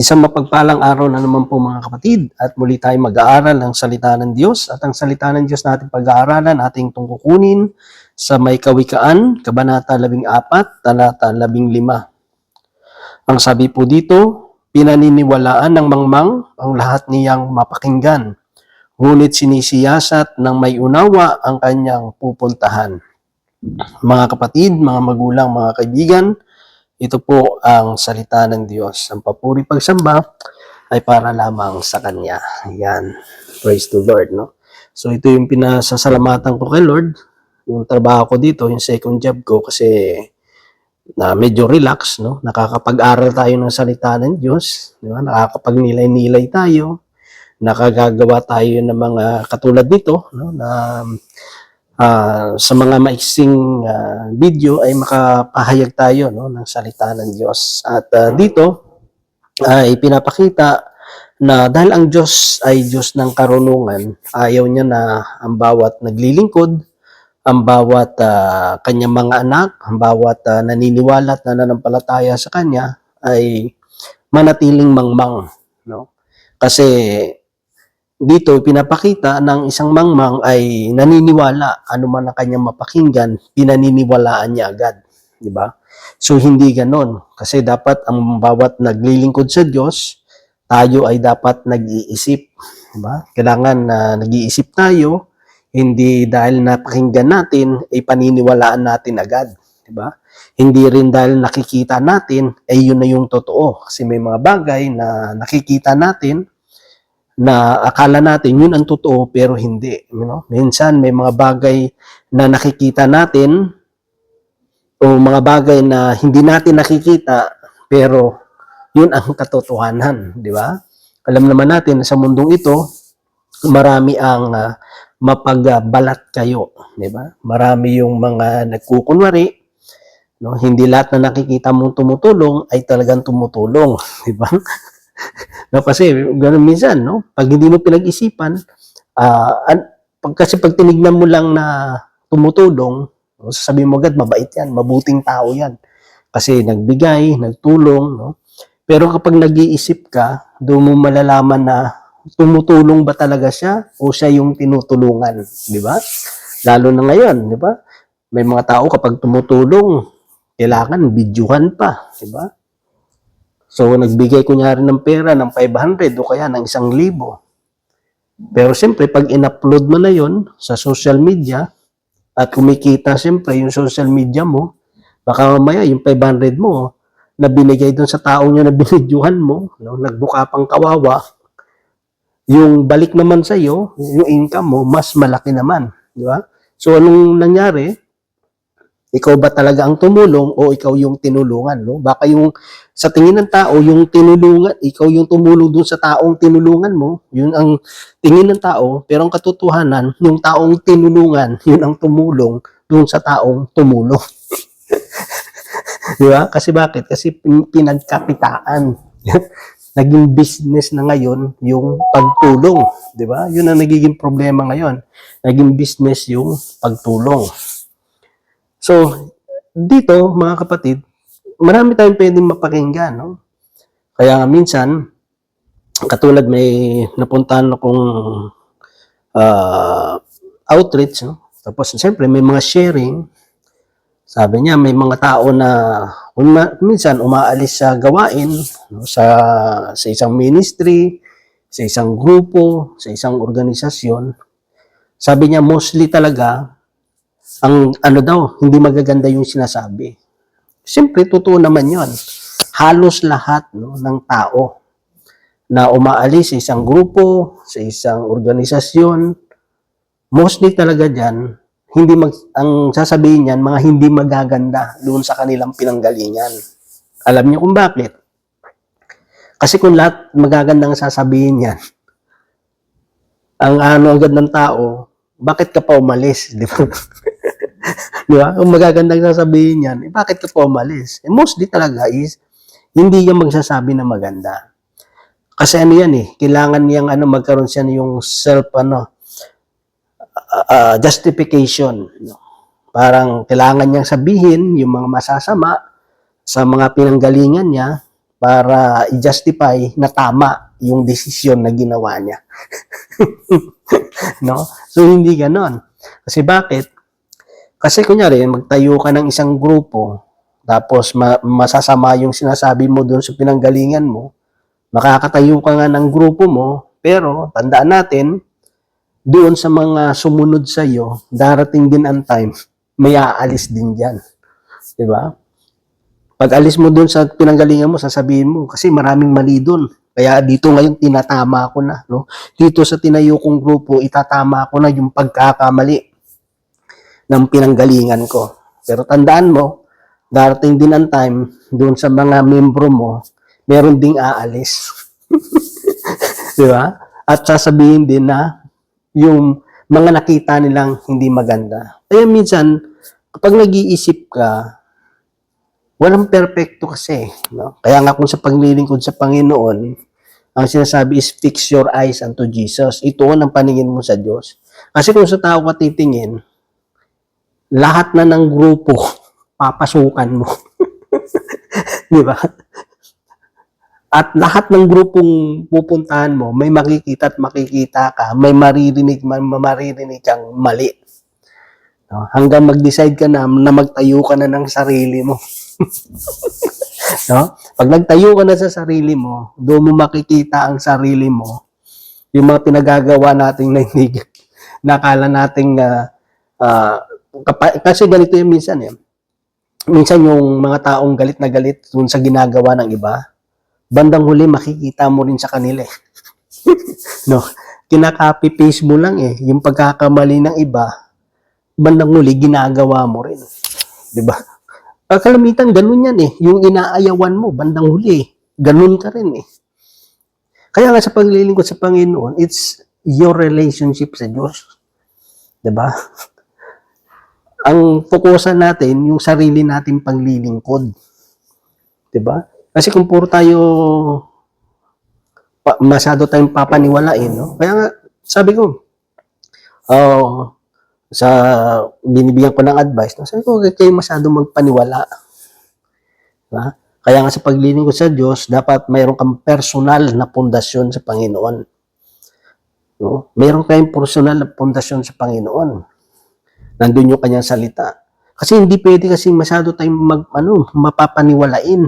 Isang mapagpalang araw na naman po mga kapatid at muli tayo mag-aaral ng salita ng Diyos at ang salita ng Diyos natin pag-aaralan ating tungkukunin sa May Kawikaan, Kabanata 14, Talata 15. Ang sabi po dito, pinaniniwalaan ng mangmang ang lahat niyang mapakinggan, ngunit sinisiyasat ng may unawa ang kanyang pupuntahan. Mga kapatid, mga magulang, mga kaibigan, ito po ang salita ng Diyos. Ang papuri pagsamba ay para lamang sa Kanya. Ayan. Praise the Lord, no? So, ito yung pinasasalamatan ko kay Lord. Yung trabaho ko dito, yung second job ko, kasi na medyo relax, no? Nakakapag-aral tayo ng salita ng Diyos. Di ba? Nakakapag-nilay-nilay tayo. Nakagagawa tayo ng mga katulad nito, no? Na sa mga maiksing video ay makapahayag tayo, no, ng salita ng Diyos. At dito ay pinapakita na dahil ang Diyos ay Diyos ng karunungan, ayaw niya na ang bawat naglilingkod, ang bawat kanyang mga anak, ang bawat naniniwala at nananampalataya sa Kanya ay manatiling mangmang. No? Kasi dito pinapakita ng isang mangmang ay naniniwala, ano man ang kanyang mapakinggan, pinaniniwalaan niya agad, di ba? So hindi ganoon, kasi dapat ang bawat naglilingkod sa Diyos, tayo ay dapat nag-iisip, di ba? Kailangan nag-iisip tayo, hindi dahil napakinggan natin ay paniniwalaan natin agad, di ba? Hindi rin dahil nakikita natin ay yun na yung totoo, kasi may mga bagay na nakikita natin na akala natin yun ang totoo pero hindi. You know? Minsan may mga bagay na nakikita natin o mga bagay na hindi natin nakikita pero yun ang katotohanan, di ba? Alam naman natin sa mundong ito, marami ang mapagbalat kayo, di ba? Marami yung mga nagkukunwari, no? Hindi lahat na nakikita mong tumutulong ay talagang tumutulong, di ba? No, kasi ganoon minsan, no? Pag hindi mo pinag-isipan, kasi pag tinignan mo lang na tumutulong, no, sasabihin mo agad, mabait yan, mabuting tao yan. Kasi nagbigay, nagtulong, no? Pero kapag nag-iisip ka, doon mo malalaman na tumutulong ba talaga siya o siya yung tinutulungan, di ba? Lalo na ngayon, di ba? May mga tao kapag tumutulong, kailangan bidyuhan pa, di ba? So, nagbigay kunyari ng pera ng 500 o kaya ng 1,000. Pero siyempre, pag in-upload mo na yon sa social media at kumikita siyempre yung social media mo, baka mamaya yung 500 mo na binigay doon sa taong yun na binidyuhan mo, no, nagbuka pang kawawa, yung balik naman sa iyo, yung income mo, mas malaki naman. Di ba? So, anong nangyari? Ikaw ba talaga ang tumulong o ikaw yung tinulungan, no? Baka yung sa tingin ng tao, yung tinulungan, ikaw yung tumulong dun sa taong tinulungan mo, yun ang tingin ng tao, pero ang katotohanan, yung taong tinulungan, yun ang tumulong dun sa taong tumulong. Di ba? Kasi bakit? Kasi pinagkakitaan. Naging business na ngayon yung pagtulong, di ba? Yun ang nagiging problema ngayon. Naging business yung pagtulong. So, dito, mga kapatid, marami tayong pwedeng mapakinggan, no? Kaya minsan, katulad may napuntahan akong outreach, no? Tapos, siyempre, may mga sharing. Sabi niya, may mga tao na minsan umaalis sa gawain, no? sa isang ministry, sa isang grupo, sa isang organisasyon. Sabi niya, mostly talaga, ang ano daw, hindi magaganda yung sinasabi. Siyempre, totoo naman yon. Halos lahat, no, ng tao na umaalis sa isang grupo, sa isang organisasyon, mostly talaga dyan, ang sasabihin niyan, mga hindi magaganda doon sa kanilang pinanggalingan. Alam niyo kung bakit? Kasi kung lahat magagandang sasabihin niyan, ang ano agad ng tao, bakit ka pa umalis? Di ba? Di ba? Kung magagandang sasabihin yan, bakit ka pa umalis? Mostly talaga is, hindi yung magsasabi na maganda. Kasi ano yan kailangan niyang magkaroon siya yung self, justification. Parang kailangan niyang sabihin yung mga masasama sa mga pinanggalingan niya para i-justify na tama yung desisyon na ginawa niya. No? So, hindi ganon. Kasi bakit? Kasi kunyari, magtayo ka ng isang grupo, tapos masasama yung sinasabi mo doon sa pinanggalingan mo, makakatayo ka nga ng grupo mo, pero tandaan natin, doon sa mga sumunod sa iyo, darating din ang time, may aalis din diyan. 'Di ba? Pag alis mo doon sa pinanggalingan mo, sasabihin mo kasi maraming mali doon. Kaya dito ngayon tinatama ko na, no? Dito sa tinayo kong grupo, itatama ko na yung pagkakamali ng pinanggalingan ko. Pero tandaan mo, darating din ang time doon sa mga membro mo, meron ding aalis. 'Di ba? At sasabihin din na yung mga nakita nilang hindi maganda. Kaya minsan, kapag nag-iisip ka, walang perfecto kasi. No? Kaya nga kung sa paglilingkod sa Panginoon, ang sinasabi is fix your eyes unto Jesus. Ituon ang paningin mo sa Diyos. Kasi kung sa tao ka titingin, lahat na ng grupo, papasukan mo. Di ba? At lahat ng grupong pupuntahan mo, may makikita at makikita ka, may maririnig kang mali. No? Hanggang mag-decide ka na magtayo ka na ng sarili mo. No? Pag nagtayo ka na sa sarili mo, doon mo makikita ang sarili mo, yung mga pinagagawa nating nainig, nakala nating kasi ganito yung minsan eh. Minsan yung mga taong galit na galit dun sa ginagawa ng iba, bandang huli makikita mo rin sa kanila eh. No? Kinaka-copy paste mo lang eh, yung pagkakamali ng iba, bandang huli ginagawa mo rin. 'Di ba? Kalamitan ganun yan eh. Yung inaayawan mo, bandang huli, ganun ka rin eh. Kaya nga sa paglilingkod sa Panginoon, it's your relationship sa Diyos. 'Di ba? Ang fokusan natin, yung sarili natin paglilingkod. 'Di ba? Kasi kung puro tayo masyado tayong papaniwalain, no? Kaya nga, sabi ko, sa binibigyan ko ng advice, no? Sabi ko, huwag kayo masyadong magpaniwala. Diba? Kaya nga sa paglilingkod sa Diyos, dapat mayroon kang personal na pundasyon sa Panginoon. No? Mayroon kayong personal na pundasyon sa Panginoon. Nandun yung kanyang salita. Kasi hindi pwede kasi masyado tayong mapapaniwalain.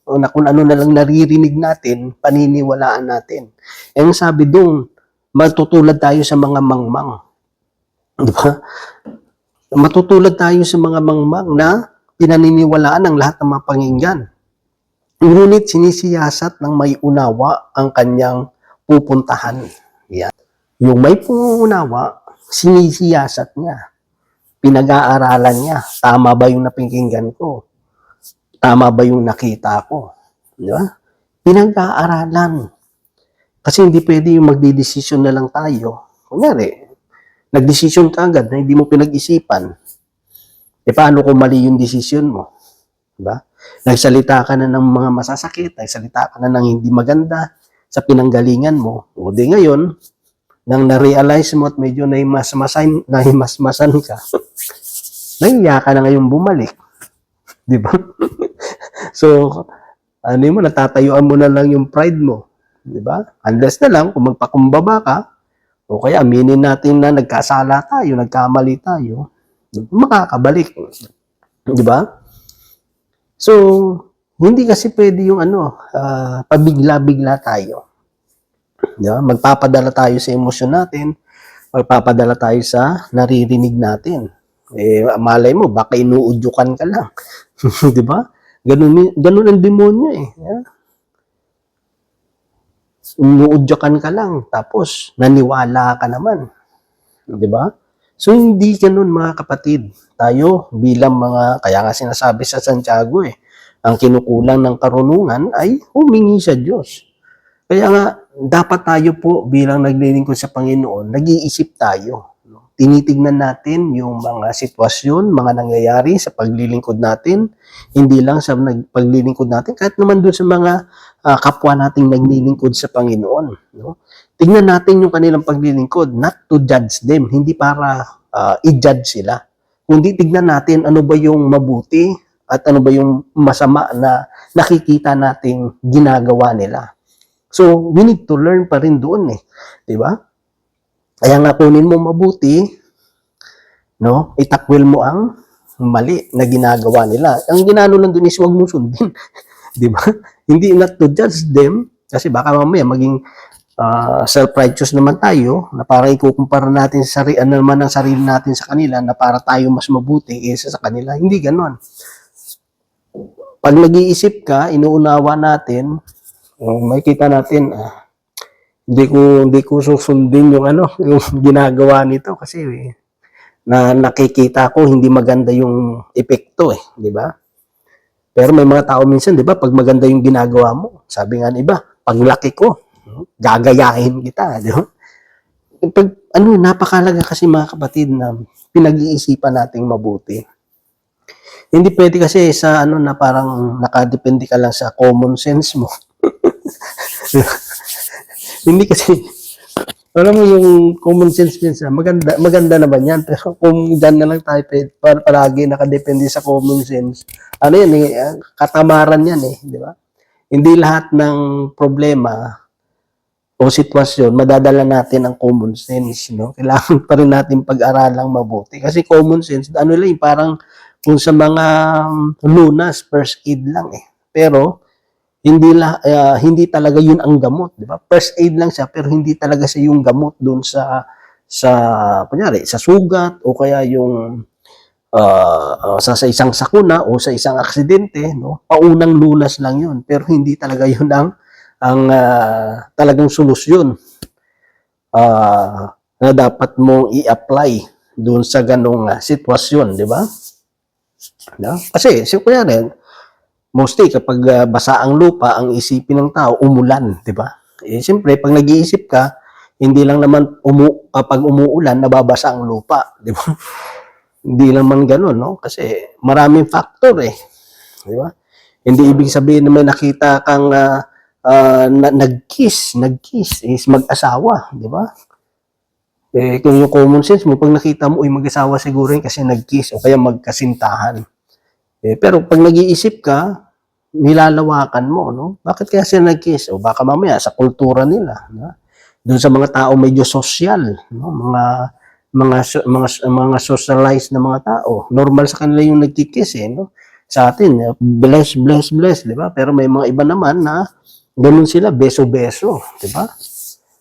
O na kung ano na lang naririnig natin, paniniwalaan natin. Eh, ang sabi doon, matutulad tayo sa mga mangmang. Di ba? Matutulad tayo sa mga mangmang na pinaniniwalaan ng lahat ng mga pakinggan. Ngunit sinisiyasat ng may unawa ang kanyang pupuntahan. Yan. Yung may unawa, sinisiyasat niya. Pinag-aaralan niya. Tama ba yung napakinggan ko? Tama ba yung nakita ko? Di ba? Pinag-aaralan. Kasi hindi pwede yung magdidesisyon na lang tayo. Kunyari, nagdesisyon ka agad na hindi mo pinag-isipan. E paano kung mali yung desisyon mo? Diba? Nagsalita ka na ng mga masasakit, nagsalita ka na ng hindi maganda sa pinanggalingan mo. O di ngayon, nang na-realize mo at medyo nahimasmasan ka, nahiya ka na ngayon bumalik. Diba? So, ano mo, natatayuan mo na lang yung pride mo. Diba? Unless na lang, kung magpakumbaba ka, o kaya aminin natin na nagkasala tayo, nagkamali tayo, makakabalik. Di ba? So, hindi kasi pwede yung pabigla-bigla tayo. Di ba? Magpapadala tayo sa emosyon natin, magpapadala tayo sa naririnig natin. Eh, malay mo, baka inuudyukan ka lang. Di ba? Ganun ang demonyo eh. Yeah? Inuudyakan ka lang, tapos naniwala ka naman. Di ba? So, hindi ganun mga kapatid. Tayo bilang kaya nga sinasabi sa Santiago ang kinukulang ng karunungan ay humingi sa Diyos. Kaya nga, dapat tayo po bilang naglilingkod sa Panginoon, nag-iisip tayo. Tinitignan natin yung mga sitwasyon, mga nangyayari sa paglilingkod natin, hindi lang sa paglilingkod natin, kahit naman doon sa mga kapwa nating naglilingkod sa Panginoon. No? Tingnan natin yung kanilang paglilingkod, not to judge them, hindi para i-judge sila. Kundi tignan natin ano ba yung mabuti at ano ba yung masama na nakikita nating ginagawa nila. So, we need to learn pa rin doon eh. Di ba? Kaya nga kunin mo mabuti, no? Itakwil mo ang mali na ginagawa nila. Ang ginano lang doon is huwag mo sundin. Di ba? Hindi not to judge them, kasi baka mamaya maging self-righteous naman tayo, na parang ikukumpara natin naman ang sarili natin sa kanila, na para tayo mas mabuti kaysa sa kanila. Hindi ganon. Pag nag-iisip ka, inuunawa natin, makikita natin, hindi ko susundin yung yung ginagawa nito kasi na nakikita ko hindi maganda yung epekto di ba? Pero may mga tao minsan, di ba, pag maganda yung ginagawa mo, sabi nga ng iba, paglaki ko, gagayahin kita, di ba? Pag, napakalaga kasi mga kapatid na pinag-iisipan nating mabuti. Hindi pwede kasi sa na parang nakadepende ka lang sa common sense mo. Hindi kasi, alam mo yung common sense minsan, maganda naman yan, pero kung dyan na lang tayo palagi nakadepende sa common sense, katamaran yan di ba? Hindi lahat ng problema o sitwasyon, madadala natin ang common sense, no? Kailangan pa rin natin pag-aralang mabuti. Kasi common sense, parang kung sa mga lunas, first aid lang Pero, hindi talaga yun ang gamot, di ba? First aid lang siya, pero hindi talaga siya yung gamot doon sa kunyari, sa sugat, o kaya yung sa isang sakuna o sa isang aksidente, no? Paunang lunas lang yun, pero hindi talaga yun ang talagang solusyon na dapat mong i-apply doon sa ganong sitwasyon, di ba? No? Kasi, kuya rin, mostly kapag basa ang lupa, ang isipin ng tao, umulan, di ba? Siyempre, pag nag-iisip ka, hindi lang naman pag umuulan, nababasa ang lupa, di ba? Hindi lang man ganun, no? Kasi maraming factor di ba? Hindi ibig sabihin na may nakita kang nag-kiss is mag-asawa, di ba? Kung yung common sense mo, pag nakita mo, mag-asawa siguro yun kasi nag-kiss o kaya magkasintahan. Pero pag nag-iisip ka, nilalawakan mo, no? Bakit kaya sila nag-kiss? O baka mamaya sa kultura nila, no? Doon sa mga tao medyo social, no? Mga socialized na mga tao. Normal sa kanila yung nagki-kiss no? Sa atin, bless, di ba? Pero may mga iba naman na ganun sila, beso-beso, di ba?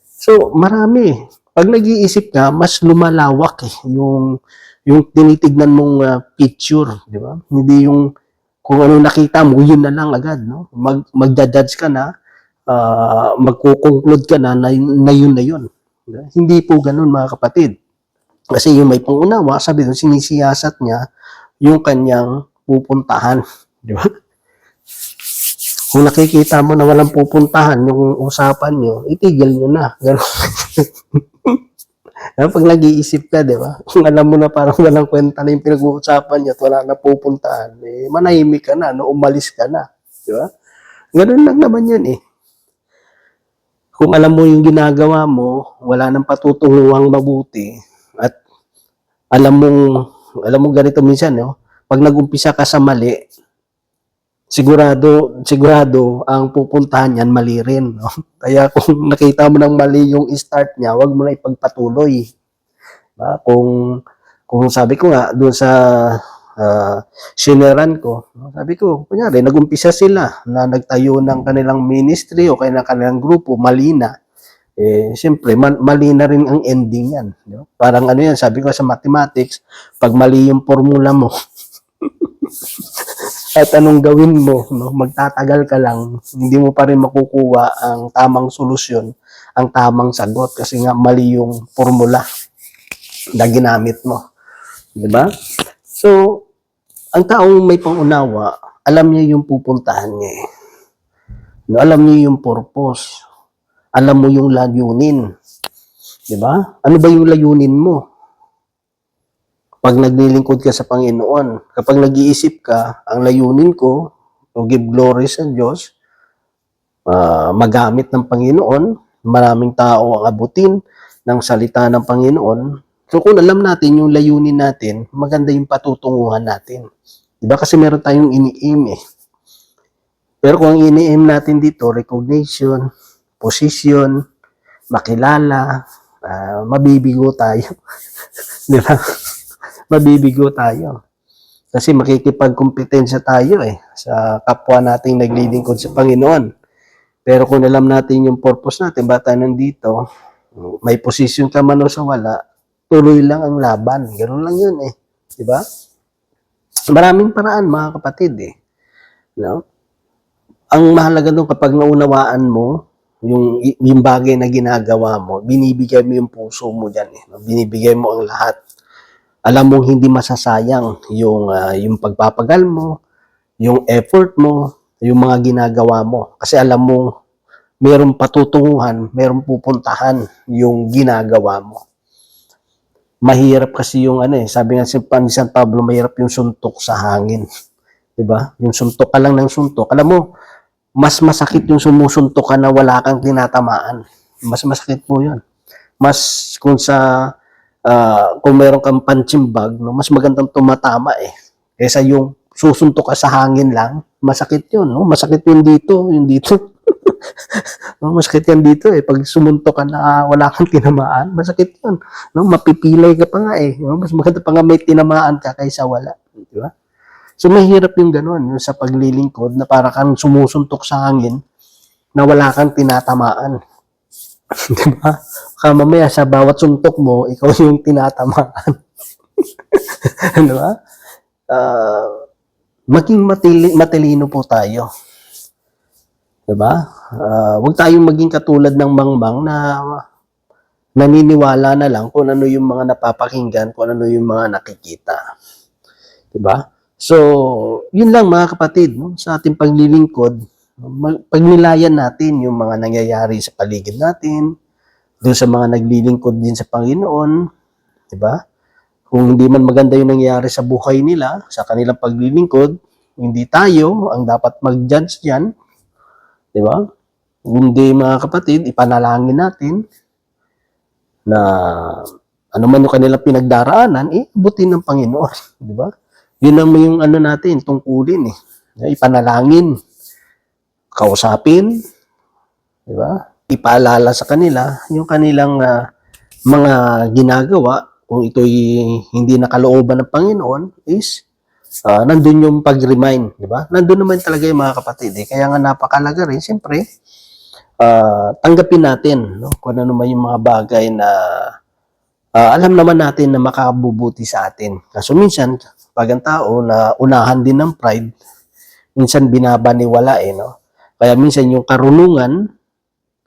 So, marami. Pag nag-iisip ka, mas lumalawak yung tinitignan mong picture, di ba? Hindi yung kung ano nakita mo, yun na lang agad, no? Magda-judge ka na, magko-conclude ka na yun na yun. Diba? Hindi po ganun mga kapatid. Kasi yung may pangunawa, sabi doon, sinisiyasat niya yung kanyang pupuntahan, di ba? Kung nakikita mo na walang pupuntahan yung usapan nyo, itigil nyo na. Pag nag-iisip ka, di ba? Kung alam mo na parang walang kwenta na yung pinag-uusapan niya at wala na pupuntahan, manahimik ka na, no? Umalis ka na. Di ba? Ganun lang naman yun Kung alam mo yung ginagawa mo, wala nang patutunguhang mabuti, at alam mo ganito minsan, no? Pag nag-umpisa ka sa mali, sigurado ang pupuntahan niyan mali rin, no? Kaya kung nakita mo ng mali yung start niya, wag mo na ipagpatuloy. Diba? Kung sabi ko nga doon sa sineran ko, no? Sabi ko, kunyari, nag-umpisa sila na nagtayo ng kanilang ministry o kaya ng kanilang grupo, mali na. Siyempre, mali na rin ang ending yan. No? Parang yan, sabi ko sa mathematics, pag mali yung formula mo, at anong gawin mo, no? Magtatagal ka lang, hindi mo pa rin makukuha ang tamang solusyon, ang tamang sagot, kasi nga mali yung formula na ginamit mo. Diba? So, ang taong may pangunawa, alam niya yung pupuntahan niya No, alam niya yung purpose. Alam mo yung layunin. Diba? Ano ba yung layunin mo? Pag naglilingkod ka sa Panginoon, kapag nag-iisip ka, ang layunin ko, to give glory sa Diyos, magamit ng Panginoon, maraming tao ang abutin ng salita ng Panginoon. So kung alam natin yung layunin natin, maganda yung patutunguhan natin. Diba? Kasi meron tayong ini-aim eh. Pero kung ang ini-aim natin dito, recognition, position, makilala, mabibigo tayo. Di ba? Mabibigo tayo. Kasi makikipagkompetensya tayo eh sa kapwa nating naglilingkod sa Panginoon. Pero kung alam natin yung purpose natin, ba tayo nandito, may position ka man o sa wala, tuloy lang ang laban. Ganoon lang yun eh. Di ba? Maraming paraan mga kapatid eh. No? Ang mahalaga doon kapag naunawaan mo yung bagay na ginagawa mo, binibigay mo yung puso mo dyan eh. Binibigay mo ang lahat. Alam mong hindi masasayang yung pagpapagal mo, yung effort mo, yung mga ginagawa mo. Kasi alam mo, mayroong patutunguhan, mayroong pupuntahan yung ginagawa mo. Mahirap kasi yung sabi nga si San Pablo, mahirap yung suntok sa hangin. 'Di ba? Yung suntok ka lang ng suntok. Alam mo, mas masakit yung sumusuntok ka na wala kang tinatamaan. Mas masakit po 'yun. Mas kung meron kang punching bag, no, mas magandang tumatama eh. Kaysa yung susuntok ka sa hangin lang, masakit 'yun, no? Masakit yung dito. No, masakit yan dito eh. Pag sumuntok ka na wala kang tinamaan, masakit yun. No, mapipilay ka pa nga eh. No, mas maganda pa nga may tinamaan ka kaysa wala. Di ba? So, mahirap yung gano'n, yung sa paglilingkod na para kang sumusuntok sa hangin na wala kang tinatamaan. Di ba? Kaya mamaya sa bawat suntok mo, ikaw yung tinatamaan. Di ba? Maging matalino po tayo. Diba? Huwag tayong maging katulad ng mangmang na naniniwala na lang kung ano yung mga napapakinggan, kung ano yung mga nakikita. Diba? So, yun lang mga kapatid, no? Sa ating paglilingkod, pagnilayan natin yung mga nangyayari sa paligid natin, doon sa mga naglilingkod din sa Panginoon, diba? Kung hindi man maganda yung nangyayari sa buhay nila, sa kanilang paglilingkod, hindi tayo ang dapat mag-judge dyan. Di ba? Hindi mga kapatid, ipanalangin natin na ano man yung kanilang pinagdaraanan, abutin ng Panginoon. Di ba? Yun ang yung natin, tungkulin eh. Ipanalangin, kausapin, di ba? Ipaalala sa kanila yung kanilang mga ginagawa. Kung ito'y hindi nakalooban ng Panginoon is nandun yung pag-remind, di ba? Nandun naman talaga yung mga kapatid. Kaya nga napakalaga rin, siyempre, tanggapin natin, no? Kung ano naman yung mga bagay na alam naman natin na makabubuti sa atin. Kaso minsan, pag ang tao na unahan din ng pride, minsan binabaniwala no? Kaya minsan yung karunungan,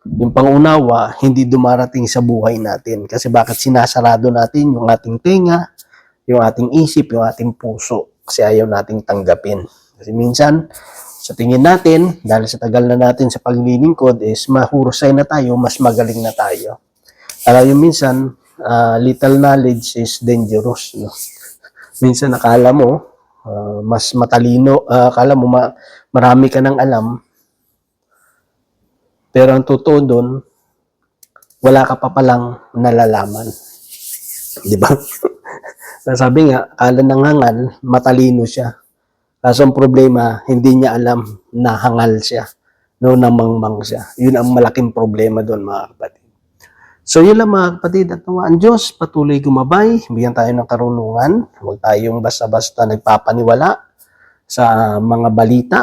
yung pangunawa, hindi dumarating sa buhay natin. Kasi bakit sinasarado natin yung ating tenga, yung ating isip, yung ating puso. Kasi ayaw nating tanggapin. Kasi minsan, sa tingin natin, dahil sa tagal na natin sa paglilingkod, is mahusay na tayo, mas magaling na tayo. Alam yung minsan, little knowledge is dangerous. No? Minsan, akala mo, mas matalino, akala mo marami ka ng alam, pero ang totoo doon, wala ka pa palang nalalaman. Di ba? Sabi nga, akala ng hangal, matalino siya. Kaso ang problema, hindi niya alam na hangal siya. No, namangmang siya. Yun ang malaking problema doon mga kapatid. So yun lang mga kapatid. At ang Diyos patuloy gumabay. Bigyan tayo ng karunungan. Huwag tayong basta-basta nagpapaniwala sa mga balita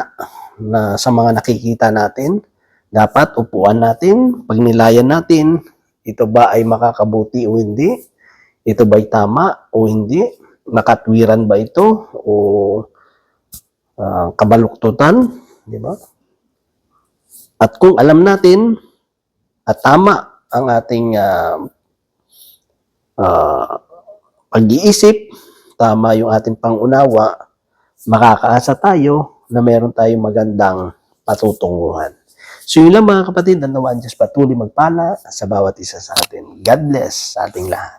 na sa mga nakikita natin. Dapat upuan natin, pagnilayan natin, ito ba ay makakabuti o hindi? Ito ba'y tama o hindi? Nakatwiran ba ito o kabaluktutan? Di ba? At kung alam natin at tama ang ating pag-iisip, tama yung ating pangunawa, makakaasa tayo na meron tayong magandang patutunguhan. So yun lang mga kapatid, ang nawaan Diyos patuloy magpala sa bawat isa sa atin. God bless sa ating lahat.